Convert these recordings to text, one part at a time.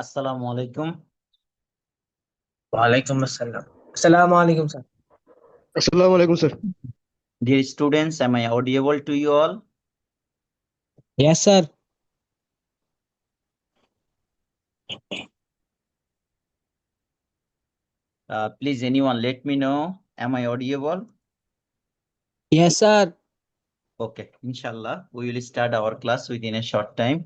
আসসালামু আলাইকুম. ওয়ালাইকুম আসসালাম। আসসালামু আলাইকুম স্যার। আসসালামু আলাইকুম sir. Dear students, am I audible to you all? Yes sir. Please, anyone let me know. Am I audible? Yes sir. Okay, inshallah, we will start our class within a short time.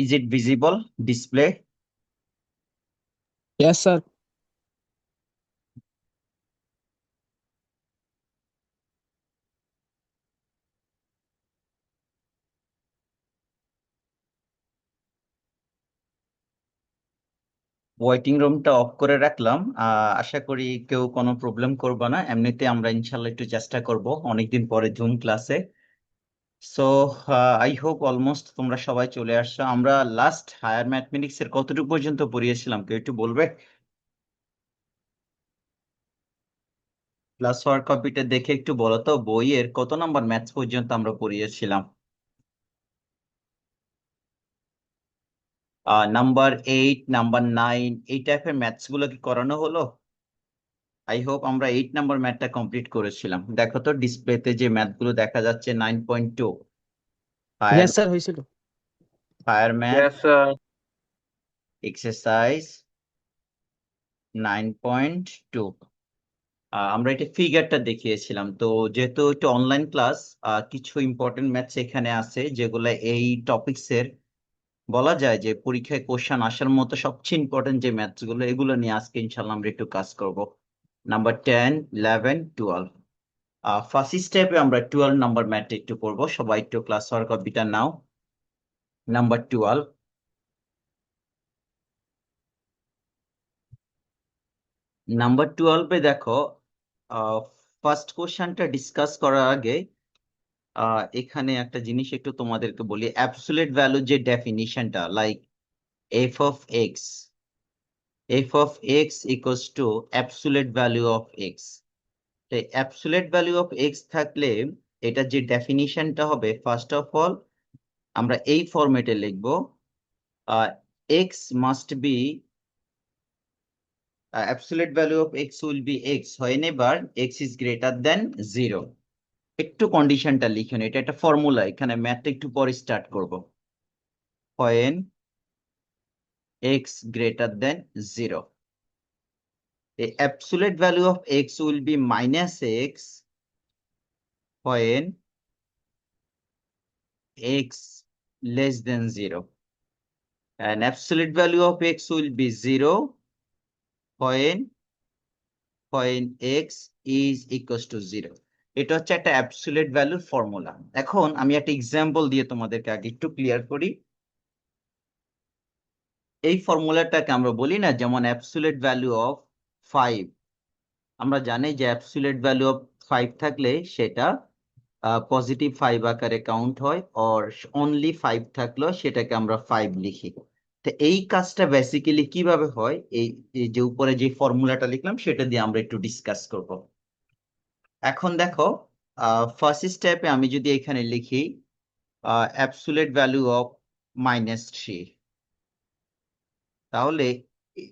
Is it visible display? Yes sir. Waiting রুমটা of করে রাখলাম। আশা করি কেউ কোনো problem করবে না। এমনিতে আমরা ইনশাল্লাহ একটু চেষ্টা করব অনেকদিন পরে জুম ক্লাসে। সো আই হোপ অলমোস্ট তোমরা সবাই চলে আসছো। আমরা লাস্ট হায়ার ম্যাথমেটিক্স এর কতটুকু পর্যন্ত পড়িয়েছিলাম কেউ একটু বলবে? ক্লাস ওয়ার্ক কপিটা দেখে একটু বলো তো, বইয়ের কত নাম্বার ম্যাথস পর্যন্ত আমরা পড়িয়েছিলাম? নাম্বার 8, নাম্বার 9 এই টাইপের ম্যাথস গুলো কি করানো হলো? আই হোপ আমরা 8 নাম্বার ম্যাথটা কমপ্লিট করেছিলাম। দেখো তো ডিসপ্লেতে যে ম্যাথ গুলো দেখা যাচ্ছে 9.2 ফায়ার ইয়েস স্যার হয়েছিল। Fire math Yes, sir. Exercise 9.2। আমরা এটা ফিগারটা দেখিয়েছিলাম। তো যেহেতু এটা অনলাইন ক্লাস, কিছু ইম্পর্টেন্ট ম্যাথস এখানে আছে যেগুলো এই টপিকস এর বলা যায় যে পরীক্ষায় কোশ্চেন আসার মতো সবচেয়ে ইম্পর্টেন্ট যে ম্যাথস গুলো, এগুলো নিয়ে আজকে ইনশাল্লাহ আমরা একটু কাজ করব। নাম্বার 10, 11, 12। ফার্স্ট স্টেপে আমরা 12 নাম্বার ম্যাথ একটু পড়বো। সবাই একটু ক্লাস ওয়ার্ক কপিটা নাও। নাম্বার 12। নাম্বার 12 দেখো, ফার্স্ট কোশ্চেনটা ডিসকাস করার আগে এখানে একটা জিনিস একটু তোমাদেরকে বলি। অ্যাবসলিউট ভ্যালু যে ডেফিনিশনটা, like f of x, f of x equals to absolute value of x. Absolute value of x থাকলে এটা যে ডেফিনিশনটা হবে, ফার্স্ট অফ অল আমরা এই ফরম্যাটে লিখব, x must be, absolute value of x will be x whenever x is greater than 0। একটু কন্ডিশনটা লিখুন, এটা একটা ফর্মুলা, এখানে ম্যাথটা একটু পরে স্টার্ট করব। when x greater than 0, the absolute value of x will be minus x when x less than 0, and absolute value of x will be 0 when x is equals to 0। এটা হচ্ছে একটা absolute ভ্যালুর formula. এখন আমি একটা example দিয়ে তোমাদেরকে আগে একটু ক্লিয়ার করি। এই ফর্মুলাটাকে আমরা বলি না, যেমন অ্যাবসলিউট ভ্যালু অফ 5, আমরা জানি যে অ্যাবসলিউট ভ্যালু অফ 5 থাকলে সেটা পজিটিভ 5 আকারে কাউন্ট হয়, অর অনলি 5 থাকলেও সেটাকে আমরা 5 লিখি। তো এই কাজটা বেসিক্যালি কিভাবে হয়, এই যে উপরে যে ফর্মুলাটা লিখলাম সেটা দিয়ে আমরা একটু ডিসকাস করব। এখন দেখো, ফার্স্ট স্টেপে আমি যদি এখানে লিখি অ্যাবসলিউট ভ্যালু অফ -3, তাহলে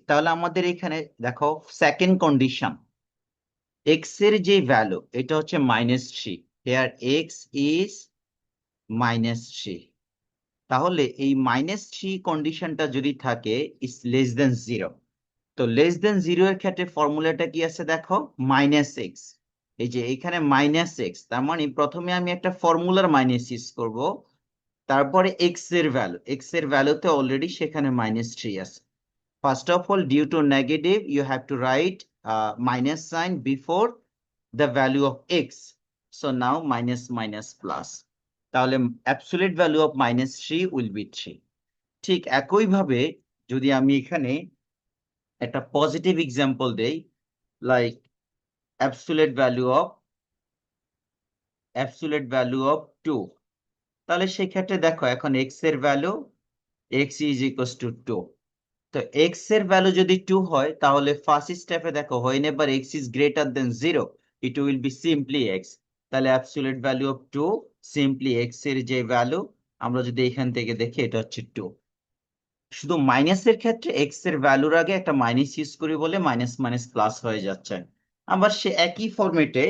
তাহলে আমাদের এখানে দেখো সেকেন্ড কন্ডিশন, এক্স এর যে ভ্যালু এটা হচ্ছে -3, হেয়ার এক্স ইজ -3। তাহলে এই -3 কন্ডিশনটা যদি থাকে ইজ লেস দেন 0, তো লেস দেন 0 এর ক্ষেত্রে ফর্মুলাটা কি আছে দেখো, -x। এই যে এখানে -x, তার মানে প্রথমে আমি একটা ফর্মুলার মাইনাস ইউজ করব, তারপরে x এর ভ্যালুতে অলরেডি সেখানে -3 আছে। First of all, due to negative, you have to write minus sign before the value of x. So now minus minus plus. তাহলে absolute value of -3 will be 3. ঠিক একইভাবে যদি আমি এখানে একটা পজিটিভ এক্সাম্পল দেই, লাইক absolute value of 2, তাহলে সেক্ষেত্রে দেখো এখন x এর value, x is equals to 2। তো তো এক্স এর ভ্যালু যদি 2 হয় তাহলে ফার্স্ট স্টেপে দেখো whenever x is greater than 0 it will be simply x, তাহলে absolute value of 2 simply x এর যে ভ্যালু আমরা যদি এখান থেকে দেখি এটা হচ্ছে 2। শুধু মাইনাসের ক্ষেত্রে এক্স এর ভ্যালুর আগে একটা মাইনাস ইউজ করি বলে মাইনাস মাইনাস প্লাস হয়ে যাচ্ছে। আবার সে একই ফরম্যাটে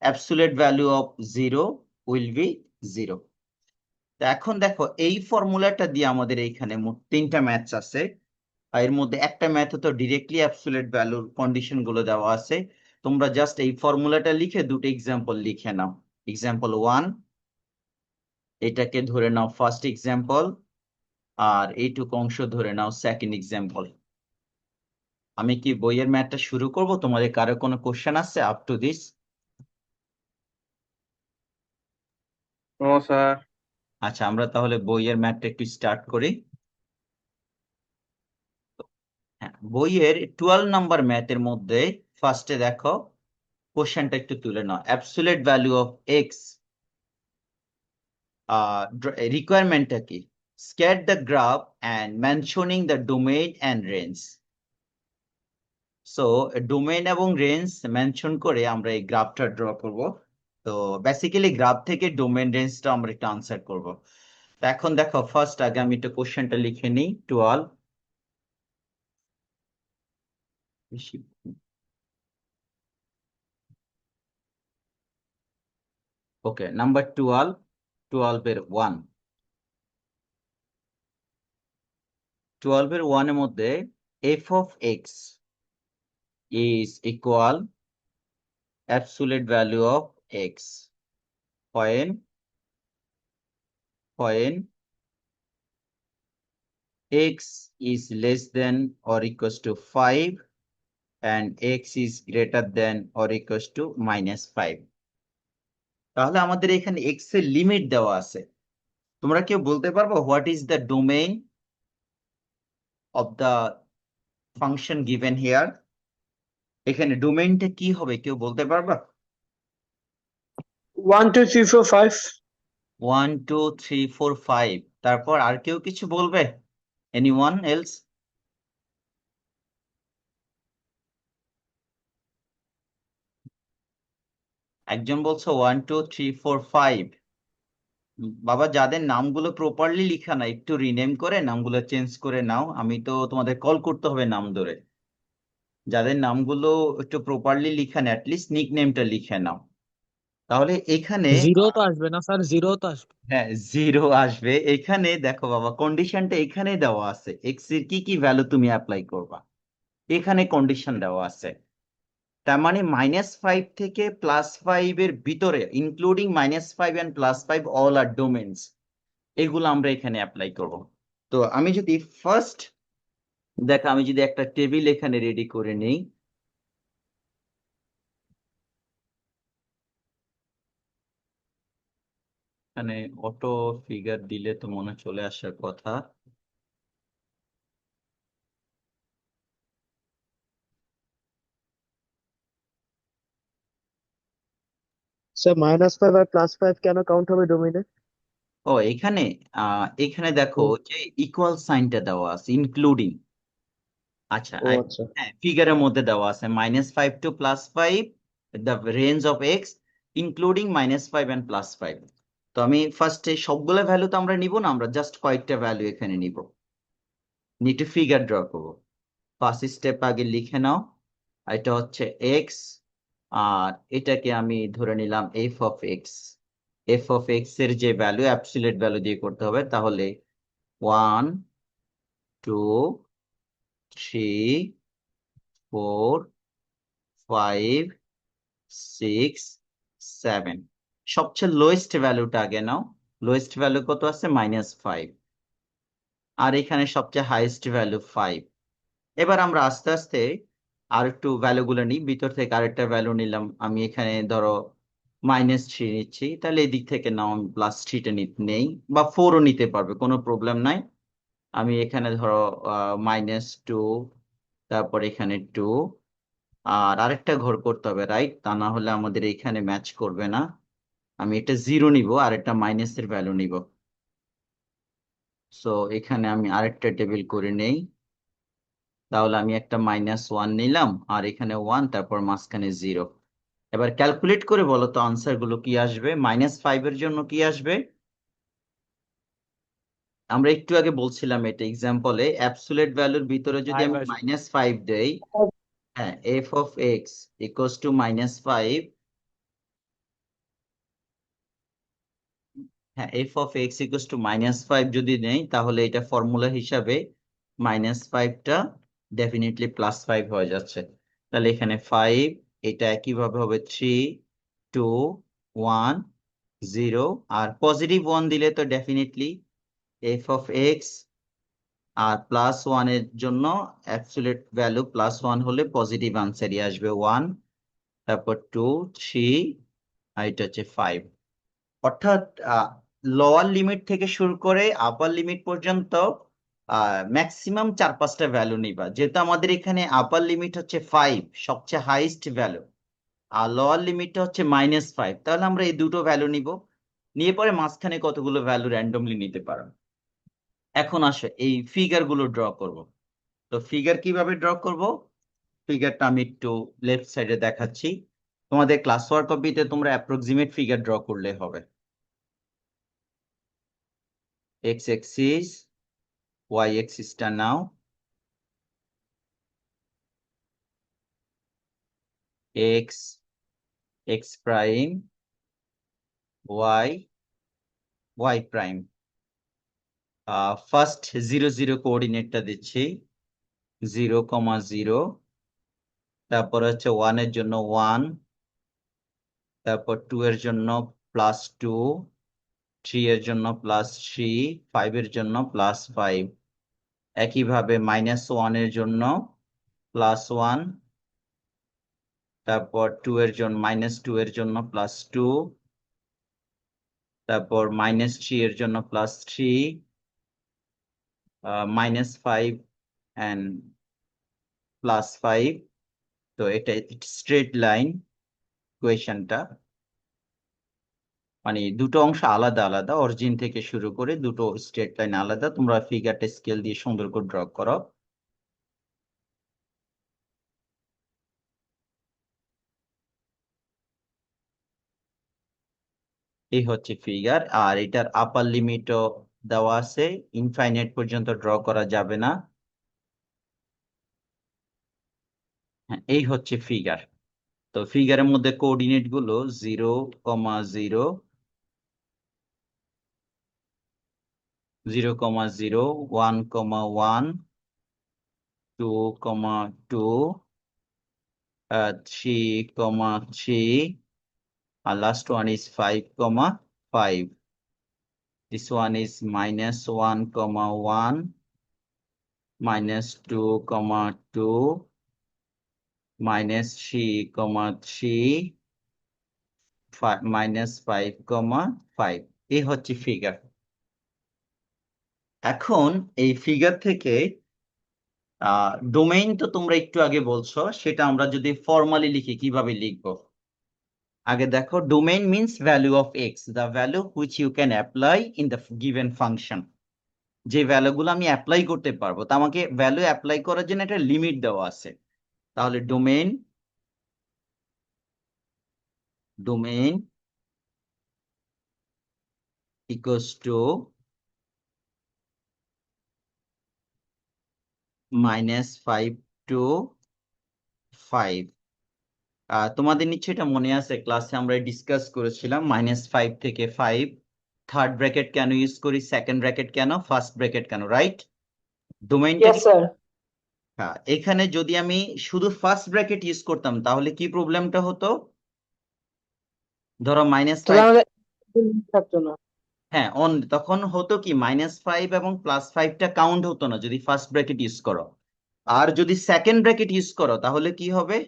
absolute value of 0 will be 0। তো এখন দেখো এই ফর্মুলাটা দিয়ে আমাদের এইখানে মোট 3টা ম্যাথ আছে, আর এর মধ্যে একটা ম্যাথ তো ডিরেক্টলি অ্যাবসলিউট ভ্যালুর কন্ডিশন গুলো দেওয়া আছে। তোমরা জাস্ট এই ফর্মুলাটা লিখে দুটো এক্সাম্পল লিখে নাও। এক্সাম্পল 1 এটাকে ধরে নাও ফার্স্ট এক্সাম্পল, আর এইটুকু অংশ ধরে নাও সেকেন্ড এক্সাম্পল। আমি কি বইয়ের ম্যাথটা শুরু করব? তোমাদের কারো কোনো কোশ্চেন আছে up to this? No sir. আচ্ছা, আমরা তাহলে বইয়ের ম্যাথটা একটু স্টার্ট করি। হ্যাঁ, বইয়ের 12 নাম্বার ম্যাথের মধ্যে ফার্স্টে দেখো কোশ্চেনটা একটু তুলে নাও। অ্যাবসলিউট ভ্যালু অফ এক্স, রিকোয়ারমেন্টটা কি? Sketch the graph and mentioning the domain and range. So domain এবং রেঞ্জ মেনশন করে আমরা এই গ্রাফটা ড্র করব। তো বেসিক্যালি গ্রাফ থেকে ডোমেইন রেঞ্জটা আমরা একটু আনসার করব। তো এখন দেখো ফার্স্ট আগে আমি একটু কোশ্চেনটা লিখে নিই। 12 ওকে, নাম্বার 12, 12 এর 1, 12 এর 1 এর মধ্যে f of x is equal absolute value of x when x is less than or equals to 5 and x is greater than or equals to -5। তাহলে আমাদের এখানে x এর লিমিট দেওয়া আছে। তোমরা কেউ বলতে পারবো what is the domain of the function given here? এখানে ডোমেইনটা কি হবে কেউ বলতে পারবা? 1 2 3 4 5 1 2 3 4 5, তারপর আর কেউ কিছু বলবে? Anyone else? একজন বলছো 1 2 3 4 5। বাবা, যাদের নামগুলো প্রপারলি লিখা না একটু রিনেম করে নামগুলো চেঞ্জ করে নাও, আমি তো তোমাদের কল করতে হবে নাম ধরে। যাদের নামগুলো একটু প্রপারলি লিখা না অ্যাটলিস্ট নিক নেমটা লিখে নাও। তাহলে এখানে জিরো তো আসবে না স্যার, জিরো তো আসবে। হ্যাঁ জিরো আসবে। এখানে দেখো বাবা কন্ডিশনটা এখানে দেওয়া আছে, এক্স এর কি কি ভ্যালু তুমি অ্যাপ্লাই করবা এখানে কন্ডিশন দেওয়া আছে। তার মানে -5 থেকে +5 এর ভিতরে ইনক্লুডিং -5 এন্ড +5 অল আর ডোমেইনস, এগুলো আমরা এখানে অ্যাপ্লাই করব। তো আমি যদি ফার্স্ট দেখো আমি যদি একটা টেবিল এখানে রেডি করে নেই, এখানে অটো ফিগার দিলে তো মনে চলে আসার কথা। স্যার -5 আর +5 কেন কাউন্ট হবে ডোমেইনে? ও এখানে এখানে দেখো যে ইকুয়াল সাইনটা দেওয়া আছে ইনক্লুডিং। আচ্ছা ও আচ্ছা। হ্যাঁ, ফিগারের মধ্যে দেওয়া আছে -5 to +5 the range of x including -5 and +5। তো আমি ফার্স্টে সবগুলো ভ্যালু তো আমরা নিব না, আমরা জাস্ট কয়েকটা ভ্যালু এখানে নিব, নিয়ে একটু ফিগার ড্র করব। ফার্স্ট স্টেপ আগে লিখে নাও, এটা হচ্ছে এক্স, আর এটাকে আমি ধরে নিলাম F of x. F of x এর যে ভ্যালু অ্যাবসলিউট ভ্যালু দিয়ে করতে হবে, তাহলে 1 2 3 4 5 6 7। সবচেয়ে লোয়েস্ট ভ্যালুটা আগে নাও। লোয়েস্ট ভ্যালু কত আছে? -5। আর এখানে সবচেয়ে হাইয়েস্ট ভ্যালু 5। এবার আমরা আস্তে আস্তে আর একটু ভ্যালুগুলো নিই, ভিতর থেকে আরেকটা ভ্যালু নিলাম আমি, এখানে ধরো -3 নিচ্ছি, তাহলে এদিক থেকে নাও আমি +3টা নেই, বা 4ও নিতে পারবে, কোনো প্রবলেম নাই। আমি এখানে ধরো -2, তারপর এখানে 2, আর আরেকটা ঘর করতে হবে রাইট, তা না হলে আমাদের এখানে ম্যাচ করবে না। আমি এটা 0 নিব আর একটা মাইনাসের ভ্যালু নিব। সো এখানে আমি আরেকটা টেবিল করে নেই। তাহলে আমি একটা -1 নিলাম আর এখানে 1, তারপর মাঝখানে 0। এবার ক্যালকুলেট করে বলো তো আনসার গুলো কি আসবে। -5 এর জন্য কি আসবে? আমরা একটু আগে বলছিলাম এটা এক্সাম্পলে, অ্যাবসোলিউট ভ্যালুর ভিতরে যদি 5 আমি আসবে। -5 দেই, হ্যাঁ, f of x equals to -5, হ্যাঁ, f of x equals to -5 যদি নেই, তাহলে এটা ফর্মুলা হিসাবে -5টা ডেফিনেটলি +5 হয়ে যাচ্ছে। তাহলে এখানে 5, এটা একইভাবে হবে 3, 2, 1, 0, আর পজিটিভ 1 দিলে তো ডেফিনেটলি f of x, আর +1 এর জন্য অ্যাবসলিউট ভ্যালু +1 হলে পজিটিভ আনসারই আসবে 1, তারপর 2, 3, আর এটা হচ্ছে 5। অর্থাৎ লোয়ার লিমিট থেকে শুরু করে আপার লিমিট পর্যন্ত ম্যাক্সিমাম 4-5টা ভ্যালু নিবা। যেহেতু আমাদের এখানে আপার লিমিট হচ্ছে 5, সবচেয়ে হাইস্ট ভ্যালু, আর লোয়ার লিমিটটা হচ্ছে -5, তাহলে আমরা এই দুটো ভ্যালু নিব, নিয়ে পরে মাঝখানে কতগুলো ভ্যালু র্যান্ডমলি নিতে পারো। এখন আসো এই ফিগার গুলো ড্র করব। তো ফিগার কিভাবে ড্র করব? ফিগারটা আমি একটু লেফট সাইডে দেখাচ্ছি। তোমাদের ক্লাস ওয়ার্ক কপিতে তোমরা অ্যাপ্রক্সিমেট ফিগার ড্র করলে হবে। x axis, y axisটা নাও, x, x prime, y, y prime. First 0, 0 কোঅর্ডিনেটটা দিচ্ছি, 0, 0, তারপর হচ্ছে 1 এর জন্য 1, তারপর 2 এর জন্য +2, 3 এর জন্য +3, 5 এর জন্য +5। একইভাবে -1 এর জন্য +1, তারপর 2 এর জন্য -2 এর জন্য +2, তারপর -3 এর জন্য +3, -5 and +5। তো এটা স্ট্রেট লাইন ইকুয়েশনটা, মানে দুটো অংশ আলাদা আলাদা, অরিজিন থেকে শুরু করে দুটো স্ট্রেট লাইন আলাদা। তোমরা ফিগারটা স্কেল দিয়ে সুন্দর করে ড্র করো। এই হচ্ছে ফিগার, আর এটার আপার লিমিটও দেওয়া আছে, ইনফাইনাইট পর্যন্ত ড্র করা যাবে না। হ্যাঁ, এই হচ্ছে ফিগার। তো ফিগারের মধ্যে কোঅর্ডিনেট গুলো 0, 0, 0, 0, 1, 1, 2, 2, 3, 3, and last one is 5, 5. This one is -1, 1, -2, 2, -3, 3, -5, 5। এই হচ্ছে ফিগার। এখন এই ফিগার থেকে ডোমেইন তো তোমরা একটু আগে বলছো, সেটা আমরা যদি ফর্মালি লিখি কিভাবে লিখবো? আগে দেখো, domain means value of x, the value which you can apply in the given function. যে ভ্যালুগুলো আমি অ্যাপ্লাই করতে পারবো, তা আমাকে ভ্যালু অ্যাপ্লাই করার জন্য একটা লিমিট দেওয়া আছে। তাহলে ডোমেইন ইকুয়ালস টু -5 to 5। তোমাদের নিশ্চয়ই এটা মনে আছে, ক্লাসে আমরা ডিসকাস করেছিলাম -5 থেকে 5 থার্ড ব্র্যাকেট কেন ইউজ করি, সেকেন্ড ব্র্যাকেট কেন, ফার্স্ট ব্র্যাকেট কেন, রাইট? ডোমেইনটা Yes, sir. হ্যাঁ, এখানে যদি আমি শুধু ফার্স্ট ব্র্যাকেট ইউজ করতাম তাহলে কি প্রবলেমটা হতো? ধরো তাহলে -5, আমাদের limit থাকতো না। হ্যাঁ, তখন হতো কি -5 এবং +5টা কাউন্ট হতো না যদি ফার্স্ট ব্র্যাকেট ইউজ করো। আর যদি সেকেন্ড ব্র্যাকেট ইউজ করো তাহলে কি হবে?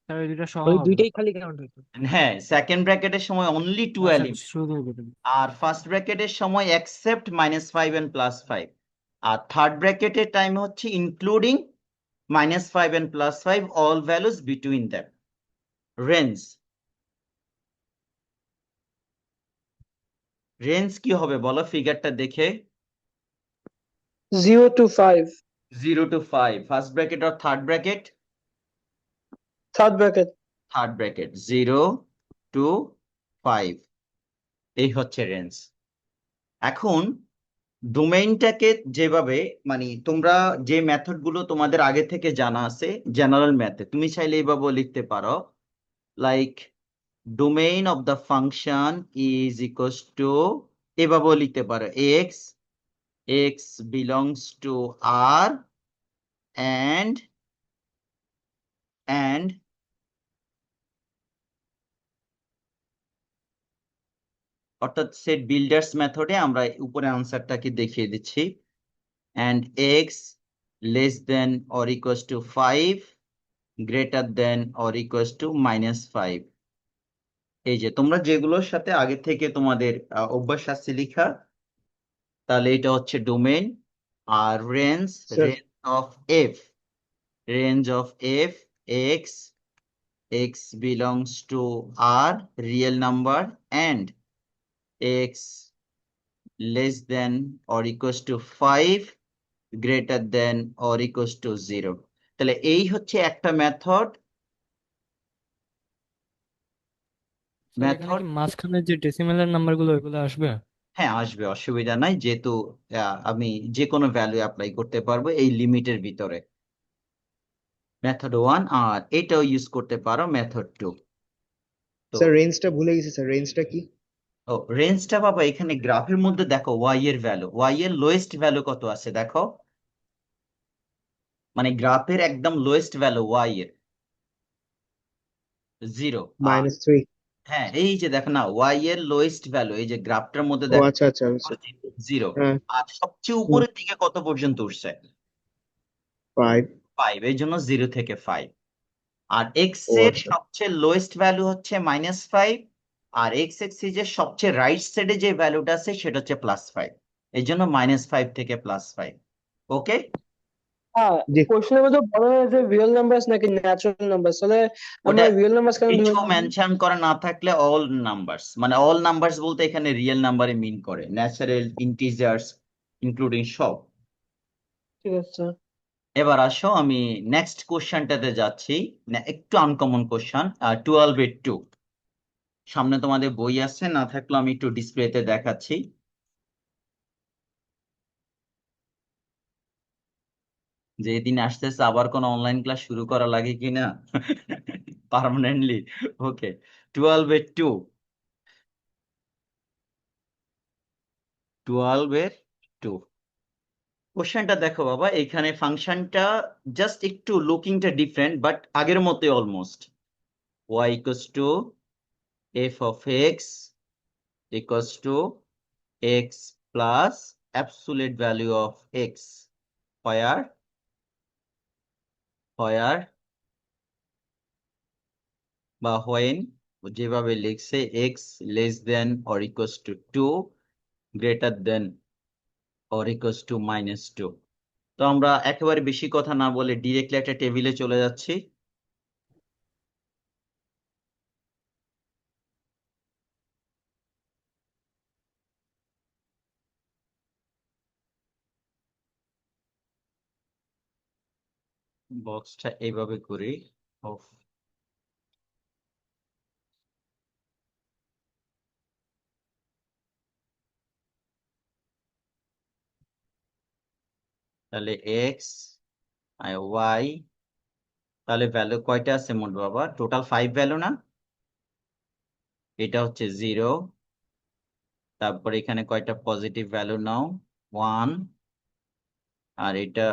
স্যার ওই দুটো সহ ওই দুইটাই খালি কাউন্ট হতো। হ্যাঁ, সেকেন্ড ব্র্যাকেটের সময় অনলি 2 আচ্ছা, এলিমেন্ট, শুরু হয়ে যেত। আর ফার্স্ট ব্র্যাকেটের সময় এক্সেপ্ট -5 and +5, আর থার্ড ব্র্যাকেটের টাইম হচ্ছে including -5 and +5 all values between them, range. Range কি হবে বলো ফিগারটা দেখে? 0 to 5. 0 to 5, ফার্স্ট ব্র্যাকেট আর third bracket? Third bracket. Third bracket, 0 to 5, এই হচ্ছে রেঞ্জ। এখন ডোমেইনটাকে যেভাবে, মানে তোমরা যে মেথড গুলো তোমাদের আগে থেকে জানা আছে জেনারেল ম্যাথে, তুমি চাইলে এইভাবে লিখতে পারো, like domain of the function is equals to, এভাবেও লিখতে পারো x, x belongs to R and অর্থাৎ সেট বিল্ডার্স মেথডে আমরা উপরে আনসারটাকে দেখিয়ে দিচ্ছি, and x less than or equals to 5 greater than or equals to -5। এই যে তোমরা যেগুলোর সাথে আগে থেকে তোমাদের অভ্যাস আছে লেখা, তাহলে এটা হচ্ছে ডোমেইন। আর range, Sir. Range of f, range of f, x, x belongs to r real number and x less than or equals to 5 greater than or equals to 0। তাহলে এই হচ্ছে একটা মেথড। স্যার এখানে মেথড কি মাঝখানে যে ডেসিমেলের নাম্বারগুলো ওইগুলো আসবে? হ্যাঁ আসবে, অসুবিধা নাই, যেহেতু আমি যে কোনো ভ্যালু অ্যাপ্লাই করতে পারবো এই লিমিটের ভিতরে। মেথড 1, আর এটাও ইউজ করতে পারো মেথড 2। তো স্যার রেঞ্জটা ভুলে গেছি স্যার, রেঞ্জটা কি? ও রেঞ্জটা বাবা এখানে গ্রাফের মধ্যে দেখো ওয়াই এর ভ্যালু, ওয়াই এর লোয়েস্ট ভ্যালু কত আছে দেখো, মানে গ্রাফের একদম লোয়েস্ট ভ্যালু ওয়াই এর 0। -3। হ্যাঁ এই যে দেখো না ওয়াই এর লোয়েস্ট ভ্যালু, এই যে গ্রাফটার মধ্যে ও দেখো আচ্ছা আচ্ছা আচ্ছা। 0, হ্যাঁ। আর সবচেয়ে হুম, উপরের দিকে কত পর্যন্ত উঠছে? 5। 5, এই জন্য 0 থেকে 5। আর এক্স ও এর আচ্ছা। সবচেয়ে লোয়েস্ট ভ্যালু হচ্ছে -5, আর এক্স এক্সিস এর সবচেয়ে রাইট সাইডে যে ভ্যালুটা আছে সেটা হচ্ছে +5, এই জন্য -5 থেকে +5। ওকে, হ্যাঁ, জি। কোশ্চেনের মধ্যে বলা হয়েছে রিয়েল নাম্বারস নাকি ন্যাচারাল নাম্বারস, তাহলে আমরা ওটা রিয়েল নাম্বারস কেন কিছু ধরলাম? মেনশন করা না থাকলে অল নাম্বারস, মানে অল নাম্বারস বলতে এখানে রিয়েল নাম্বারে মিন করে, ন্যাচারাল, ইন্টিজার্স ইনক্লুডিং সব। ঠিক আছে। এবার আসো আমি নেক্সট কোশ্চেনটাতে যাচ্ছি, একটু আনকমন কোশ্চেন, 12/2। সামনে তোমাদের বই আছে, না থাকলে আমি একটু ডিসপ্লেতে দেখাচ্ছি। যেদিন আসতেছে আবার কোন অনলাইন ক্লাস শুরু করা লাগে কিনা পার্মানেন্টলি। ওকে, 12/2, 12/2 কোশ্চেনটা দেখো বাবা, এখানে ফাংশনটা জাস্ট একটু লুকিংটা ডিফারেন্ট, বাট আগের মতোই almost. y equals to f of x equals to x plus absolute value of x, where বা when যেভাবে লিখছে x less than or equals to 2 greater than or equals to -2। তো আমরা একেবারে বেশি কথা না বলে ডিরেক্টলি একটা টেবিলে চলে যাচ্ছি। বক্সটা এইভাবে করি, অফ, তাহলে এক্স আর ওয়াই, তাহলে ভ্যালু কয়টা আছে মোট বাবা? টোটাল 5 ভ্যালু না? এটা হচ্ছে 0, তারপর এখানে কয়টা পজিটিভ ভ্যালু নাও? 1, আর এটা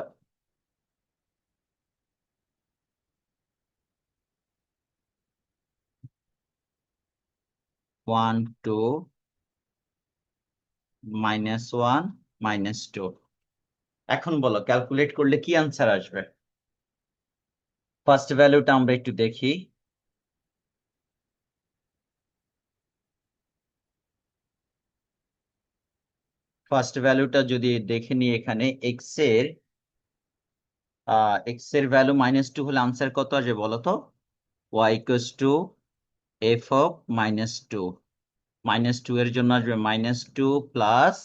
1 2 -1 -2। এখন বলো ক্যালকুলেট করলে কি আনসার আসবে? ফার্স্ট ভ্যালুটা আমরা একটু দেখি। ফার্স্ট ভ্যালুটা যদি দেখে নিই, এখানে এক্স এর ভ্যালু -2 হলে আনসার কত আসবে বলো তো? y equals to f of -2, -2 এর জন্য আসবে -2 প্লাস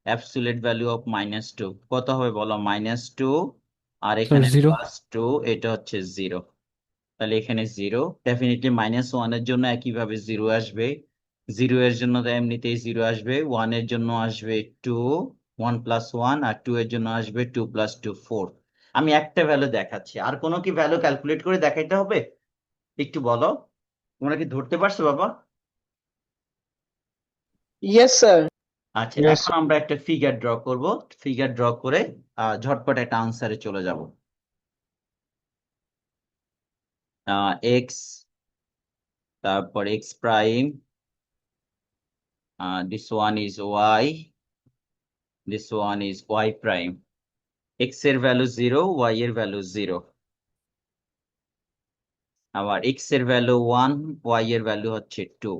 অ্যাবসুলেট ভ্যালু অফ -2 কত হবে বলো? -2 আর এখানে 0 +2, এটা হচ্ছে 0। তাহলে এখানে 0, ডেফিনেটলি -1 এর জন্য একইভাবে 0 আসবে, 0 এর জন্য তো এমনিতেই 0 আসবে, 1 এর জন্য আসবে 2, 1 + 1, আর 2 এর জন্য আসবে 2 + 2 4। আমি একটা ভ্যালু দেখাচ্ছি, আর কোনো কি ভ্যালু ক্যালকুলেট করে দেখাইতে হবে? একটু বলো, তোমরা কি ধরতে পারছো বাবা? Yes, sir. আচ্ছা, Yes, এখন আমরা একটা ফিগার ড্র করব, ফিগার ড্র করে ঝটপট একটা আনসারে চলে যাব। এক্স, তারপর x prime, this one is Y, this one is Y prime. X এর ভ্যালু 0, ওয়াই এর ভ্যালু 0, আবার এক্স এর ভ্যালু 1, ওয়াই এর ভ্যালু হচ্ছে 2,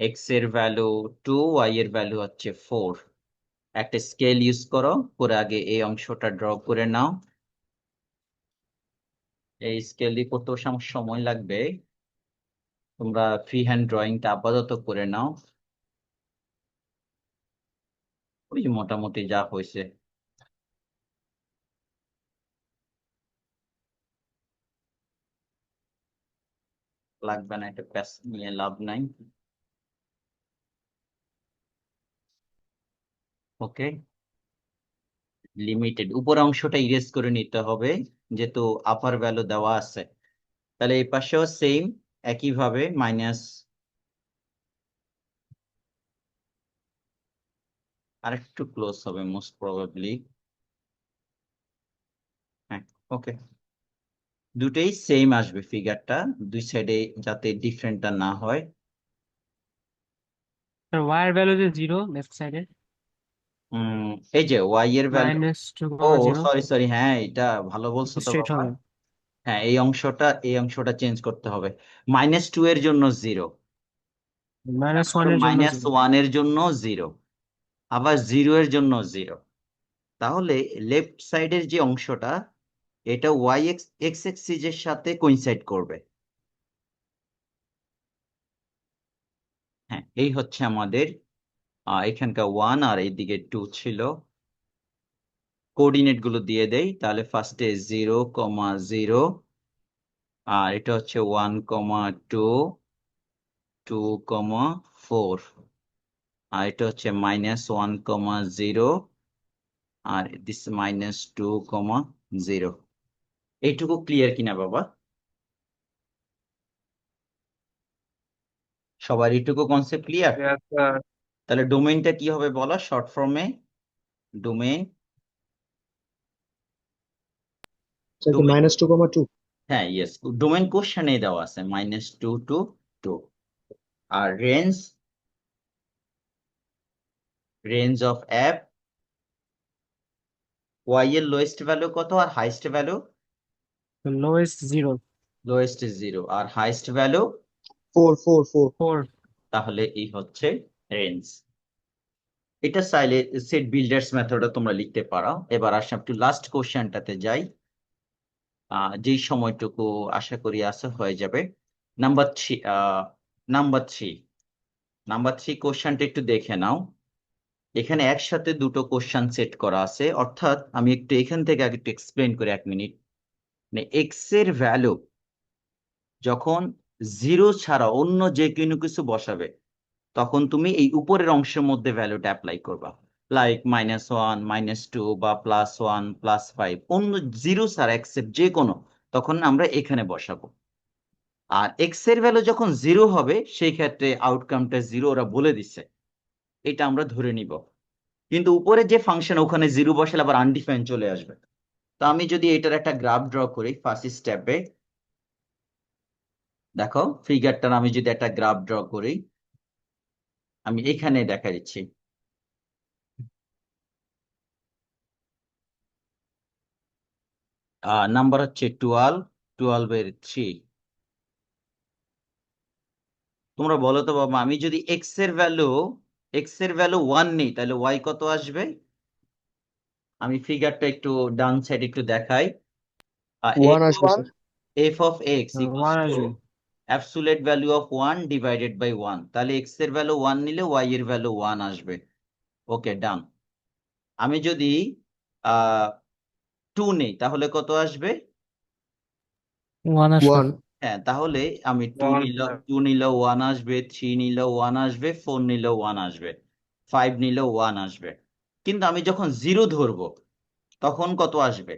এক্স এর ভ্যালু 2, ওয়াই এর ভ্যালু হচ্ছে 4। একটা স্কেল ইউজ করো, করে আগে এই অংশটা ড্র করে নাও। এই স্কেল দিয়ে করতে সময় লাগবে, তোমরা ফ্রি হ্যান্ড ড্রয়িংটা আপাতত করে নাও। ওই যে মোটামুটি যা হয়েছে। লাগবে না, একটা প্যাস নিয়ে লাভ নাই। ওকে, লিমিটেড উপর অংশটা ইরেজ করে নিতে হবে, যেহেতু আপার ভ্যালু দেওয়া আছে। তাহলে এই পাশেও সেম একইভাবে মাইনাস, আরেকটু ক্লোজ হবে মোস্ট প্রবাবলি। হ্যাঁ, ওকে, দুটেই সেম আসবে ফিগারটা, দুই সাইডে যাতে ডিফারেন্টটা না হয়। স্যার ওয়াই এর ভ্যালু যে 0 লেফট সাইডে এই যে ওয়াই এর ভ্যালু, -2, ও 0 সরি, হ্যাঁ এটা ভালো বলছো তো স্ট্রেট বাবা। হবে হ্যাঁ, এই অংশটা চেঞ্জ করতে হবে। -2 এর জন্য 0, -1 এর জন্য 0 -1 এর জন্য 0, আবার 0 এর জন্য 0। তাহলে লেফট সাইডের যে অংশটা, এটা ওয়াই এক্স এক্সিস এর সাথে কোইনসাইড করবে। হ্যাঁ, এই হচ্ছে আমাদের এখানকার 1 আর এইদিকে 2 ছিল। কোঅর্ডিনেট গুলো দিয়ে দেই, তাহলে ফার্স্টে 0, 0, আর এটা হচ্ছে 1, 2, 2, 4, আর এটা হচ্ছে -1, 0, আর দিস -2, 0। এইটুকু ক্লিয়ার কিনা বাবা? সবার এইটুকু কনসেপ্ট ক্লিয়ার? Yes, sir. তাহলে ডোমেইনটা কি হবে বলো শর্ট ফর্মে? Domain, so the -2, 2. হ্যাঁ ইয়েস, ডোমেইন কোশ্চেনে দেওয়া আছে -2 to 2। আর রেঞ্জ অফ অ্যাপ, ওয়াই এর লোয়েস্ট ভ্যালু কত আর হাইস্ট ভ্যালু? লোয়েস্ট 0 লোয়েস্ট 0 আর হাইস্ট ভ্যালু 4, 4, 4. 4 তাহলে এই হচ্ছে রেঞ্জ। এটা চাইলে সেট বিল্ডার্স মেথডে তোমরা লিখতে পারো। এবার আসলাম একটু লাস্ট কোশ্চেনটাতে যাই, যেই সময়টুকু আশা করি আছে হয়ে যাবে। নাম্বার 3, নাম্বার 3 কোশ্চেনটা একটু দেখে নাও। এখানে একসাথে দুটো কোশ্চেন সেট করা আছে, অর্থাৎ আমি একটু এখান থেকে আগে একটু এক্সপ্লেন করি 1 মিনিট। মানে এক্স এর ভ্যালু যখন 0 ছাড়া অন্য যে কোনো কিছু বসাবে, তখন তুমি এই উপরের অংশের মধ্যে ভ্যালুটা অ্যাপ্লাই করবা, লাইক -1, -2 বা +1, +5, অন্য 0 ছাড়া অ্যাকসেপ্ট যে কোনো, তখন আমরা এখানে বসাবো। আর এক্স এর ভ্যালু যখন 0 হবে, সেই ক্ষেত্রে আউটকামটা 0 ওরা বলে দিচ্ছে, এটা আমরা ধরে নিব। কিন্তু উপরে যে ফাংশন, ওখানে 0 বসালে আবার আনডিফাইন চলে আসবে। তো আমি যদি এটার একটা গ্রাফ ড্র করি ফার্স্ট স্টেপে, দেখো ফিগারটার আমি যদি একটা গ্রাফ ড্র করি, আমি এখানে দেখা দিচ্ছি। নাম্বার হচ্ছে 12, 12 এর 3। তোমরা বলো তো বাবা, আমি যদি এক্স এর ভ্যালু 1 নেই, তাহলে ওয়াই কত আসবে? আমি ফিগারটা একটু ডান সাইড একটু দেখাই। 1 আসবে, sir. এফ অফ এক্স 1 আসবে absolute value of 1 divided by 1। তাহলে এক্স এর ভ্যালু 1 নিলে ওয়াই এর ভ্যালু 1 আসবে। ওকে, ডান। আমি যদি 2 নেই তাহলে কত আসবে? 1 আসবে। 1 হ্যাঁ, তাহলে আমি 2 1 নিলেও স্যার 2 নিলেও 1 আসবে, 3 নিলেও 1 আসবে, 4 নিলেও 1 আসবে, 5 নিলেও 1 আসবে। কিন্তু আমি যখন 0 ধরবো তখন কত আসবে?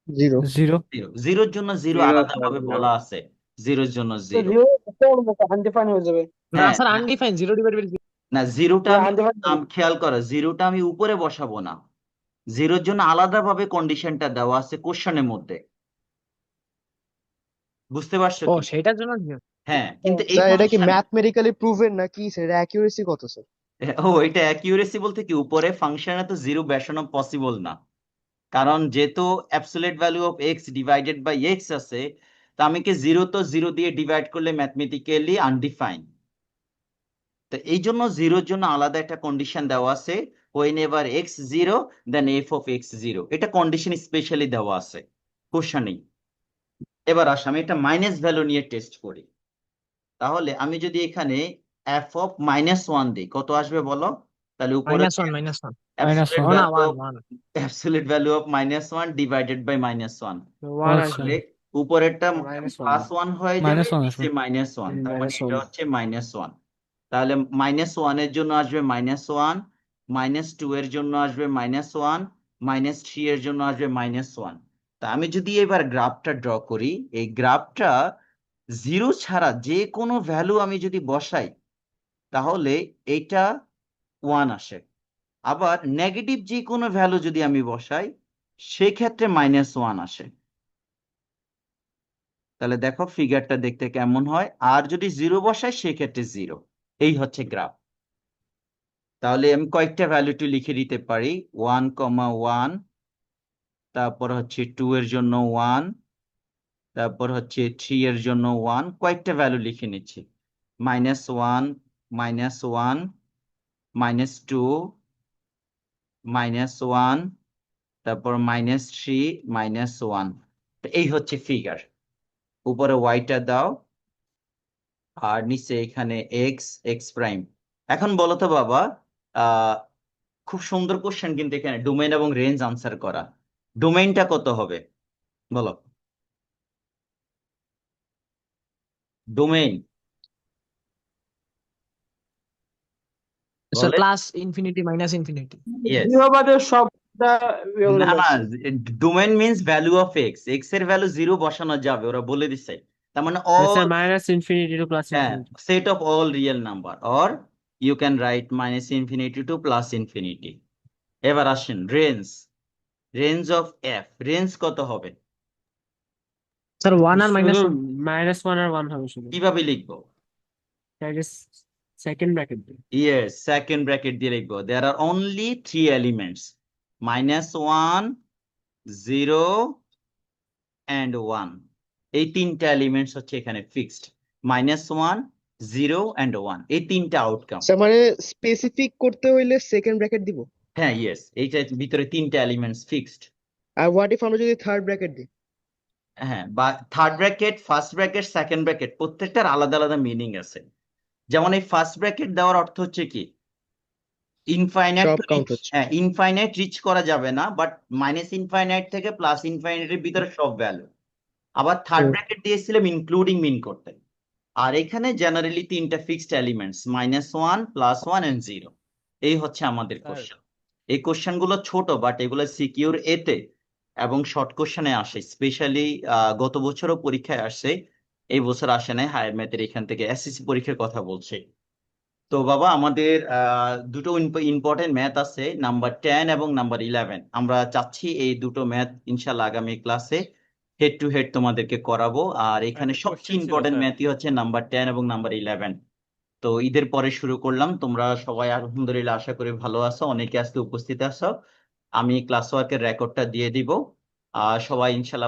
0 0 0 জন্য 0 0 আলাদা স্যার ভাবে 0 বলা আছে, 0 জন্য So 0। 0 কোন মতো undefined হয়ে যাবে। না হ্যাঁ, স্যার আনডিফাইন 0 ডিভাইডেড বাই না, 0টা Yeah, আমি undefined. খেয়াল করো, 0টা আমি উপরে বসাবো না, 0-র জন্য আলাদা ভাবে কন্ডিশনটা দেওয়া আছে কোশ্চেনের মধ্যে। বুঝতে পারছো ও কি? সেটার জন্য 0। হ্যাঁ, কিন্তু এই স্যার এটা কি ফাংশন, ম্যাথমেটিক্যালি প্রুভেন নাকি স্যার অ্যাকিউরেসি কত স্যার? এটা অ্যাকিউরেসি বলতে কি, উপরে ফাংশনে তো 0 বসানো পসিবল না, কারণ যেহেতু absolute value of x divided by x আছে, তো আমি কি 0 তো 0 দিয়ে ডিভাইড করলে ম্যাথমেটিক্যালি আনডিফাইন। তো এই জন্য 0-র জন্য আলাদা একটা কন্ডিশন দেওয়া আছে, whenever x 0 then f of x 0, এটা কন্ডিশন স্পেশালি দেওয়া আছে কোশ্চেনেই। এবার আসো আমি একটা মাইনাস ভ্যালু নিয়ে টেস্ট করি। তাহলে আমি যদি এখানে f of -1 দিই কত আসবে বলো? তাহলে উপরে -1 -1 অ্যাবসলিউট না ভ্যালু 1 অফ 1 -1 ডিভাইডেড বাই -1, 1 আচ্ছা আসবে তাহলে উপরেরটা -1 +1 হয়ে যাবে, -1 আসবে। নিচে -1, তার মানে এটা -1 হচ্ছে -1। তাহলে -1 এর জন্য আসবে -1, -2 এর জন্য আসবে -1, -3 এর জন্য আসবে -1। তা আমি যদি এবার গ্রাফটা ড্র করি, এই গ্রাফটা 0 ছাড়া যে কোনো ভ্যালু আমি যদি বসাই তাহলে এটা 1 আসে। আবার নেগেটিভ যে কোনো ভ্যালু যদি আমি বসাই সেক্ষেত্রে -1 আসে। তাহলে দেখো ফিগারটা দেখতে কেমন হয়, আর যদি 0 বসাই সেক্ষেত্রে 0। এই হচ্ছে গ্রাফ। তাহলে আমি কয়েকটা ভ্যালু একটু লিখে দিতে পারি, 1,1, তারপর হচ্ছে 2 এর জন্য 1, তারপর হচ্ছে 3 এর জন্য 1, কয়েকটা ভ্যালু লিখে নিচ্ছি, -1, -1, -2, -1, তারপর -3, -1। তো এই হচ্ছে ফিগার। উপরে ওয়াইটা দাও আর নিচে এখানে এক্স, এক্স প্রাইম। এখন বলো তো বাবা, আহ খুব সুন্দর কোশ্চেন কিন্তু এখানে ডোমেইন এবং রেঞ্জ আনসার করা। ডোমেইনটা কত হবে বলো? ডোমেইন স্যার বলে, plus infinity minus infinity. Yes. 0 বাদে সব real না না, numbers. Domain means value of x, x এর ভ্যালু 0 বসানো যাবে, ওরা বলে দিছে। তার মানে sir all, minus infinity to plus হ্যাঁ, infinity. Set of all real number, or you can write -minus infinity to +plus infinity. এবার আসেন range, range of f, range কত হবে? স্যার 1 আর শুধু -1 -1 আর 1 হবে শুধু। কিভাবে লিখবো? সেকেন্ড ব্র্যাকেট দিয়ে। Yes, second bracket দিয়ে লিখবো। There are only 3 elements, -1, 0 and 1। এই তিনটা এলিমেন্টস হচ্ছে এখানে ফিক্সড, -1, 0 and 1, এই তিনটা আউটকাম। স্যার মানে স্পেসিফিক করতে হইলে সেকেন্ড ব্র্যাকেট দিব। হ্যাঁ, ইয়েস, এইটার ভিতরে তিনটা এলিমেন্টস ফিক্সড। আর হোয়াট ইফ আমরা যদি থার্ড ব্র্যাকেট দিই? হ্যাঁ, বা third bracket, first bracket, second bracket, প্রত্যেকটার আলাদা আলাদা মিনিং আছে। যেমন এই ফার্স্ট ব্র্যাকেট দেওয়ার অর্থ হচ্ছে কি, ইনফাইনাইট সব টু কাউন্ট রিচ, হচ্ছে। হ্যাঁ, ইনফাইনাইট রিচ করা যাবে না, বাট -ইনফাইনাইট থেকে +ইনফাইনাইটের ভিতরে সব ভ্যালু। আবার থার্ড হুম। ব্র্যাকেট দিয়েছিলাম ইনক্লুডিং মিন করতে। আর এখানে জেনারেলি তিনটা ফিক্সড এলিমেন্টস, -1, +1 and 0। এই হচ্ছে আমাদের স্যার কোশ্চেন। এই কোশ্চেন গুলো ছোট, বাট এগুলো সিকিউর এতে এবং শর্ট কোশ্চেনে আসে। স্পেশালি গত বছরও পরীক্ষায় আসছে, এই বছর আসে নাই, হায়ার ম্যাথের এখান থেকে এসএসসি পরীক্ষার কথা বলছে। তো বাবা আমাদের দুটো ইম্পর্টেন্ট ম্যাথ আছে, নাম্বার 10 এবং নাম্বার 11। আমরা চাচ্ছি এই দুটো ম্যাথ ইনশাল্লাহ আগামী ক্লাসে হেড টু হেড তোমাদেরকে করাবো। আর এখানে একটা সবচেয়ে কোশ্চেন ছিল ইম্পর্টেন্ট স্যার। ম্যাথই হচ্ছে নাম্বার 10 এবং নাম্বার 11। তো ঈদের পরে শুরু করলাম, তোমরা সবাই আলহামদুলিল্লাহ আশা করি ভালো আছো, অনেকে আজকে উপস্থিত আছো। আমি ক্লাস ওয়ার্কের রেকর্ডটা দিয়ে দিব, সবাই ইনশাল্লাহ